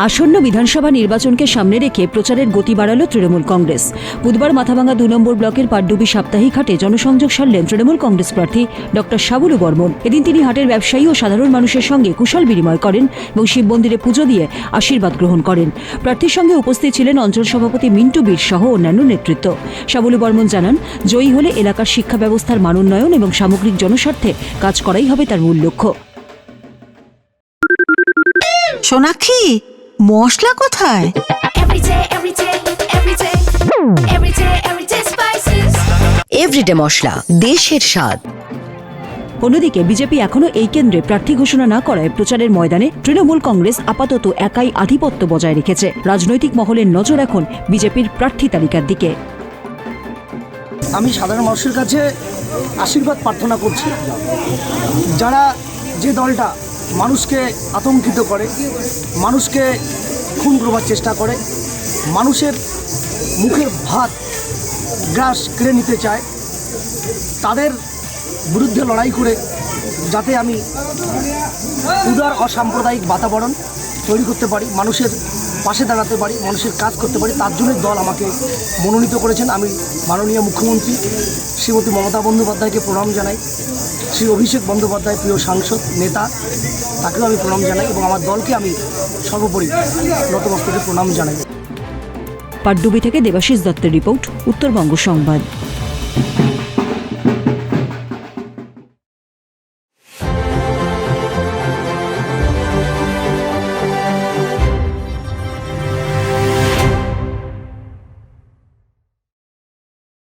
আসন্ন বিধানসভা নির্বাচনকে সামনে রেখে প্রচারের গতি বাড়াল তৃণমূল কংগ্রেস। বুধবার মাথাভাঙ্গা ২ নম্বর ব্লকের পাটডুবি সাপ্তাহিক হাটে জনসংযোগ সারলেন তৃণমূল কংগ্রেস প্রার্থী ডক্টর সাবুলু বর্মন। এদিন তিনি হাটের ব্যবসায়ী ও সাধারণ মানুষের সঙ্গে কুশল বিনিময় করেন এবং শিব মন্দিরে পুজো দিয়ে আশীর্বাদ গ্রহণ করেন। প্রার্থীর সঙ্গে উপস্থিত ছিলেন অঞ্চল সভাপতি মিন্টু বীর সহ অন্যান্য নেতৃত্ব। সাবুলু বর্মন জানান, জয়ী হলে এলাকার শিক্ষা ব্যবস্থার মানোন্নয়ন এবং সামগ্রিক জনস্বার্থে কাজ করাই হবে তার মূল লক্ষ্য। সোনাক্ষী, মশলা কোথায়? এভরিডে মশলা, দেশের স্বাদ। অন্যদিকে বিজেপি এখনও এই কেন্দ্রে প্রার্থী ঘোষণা না করায় প্রচারের ময়দানে তৃণমূল কংগ্রেস আপাতত একাই আধিপত্য বজায় রেখেছে। রাজনৈতিক মহলের নজর এখন বিজেপির প্রার্থী তালিকার দিকে। আমি সাধারণ মানুষের কাছে আশীর্বাদ প্রার্থনা করছি, যারা যে দলটা মানুষকে আতঙ্কিত করে, মানুষকে খুন করবার চেষ্টা করে, মানুষের মুখের ভাত গ্রাস কেড়ে নিতে চায়, তাদের বিরুদ্ধে লড়াই করে যাতে আমি উদার অসাম্প্রদায়িক বাতাবরণ তৈরি করতে পারি, মানুষের পাশে দাঁড়াতে পারি, মানুষের কাজ করতে পারি, তার জন্য দল আমাকে মনোনীত করেছেন। আমি মাননীয় মুখ্যমন্ত্রী শ্রীমতী মমতা বন্দ্যোপাধ্যায়কে প্রণাম জানাই, শ্রী অভিষেক বন্দ্যোপাধ্যায় প্রিয় সাংসদ নেতা, তাকেও আমি প্রণাম জানাই এবং আমার দলকে আমি সর্বোপরি নতমস্তকে প্রণাম জানাই। পাটডুবি থেকে দেবাশিস দত্তের রিপোর্ট, উত্তরবঙ্গ সংবাদ।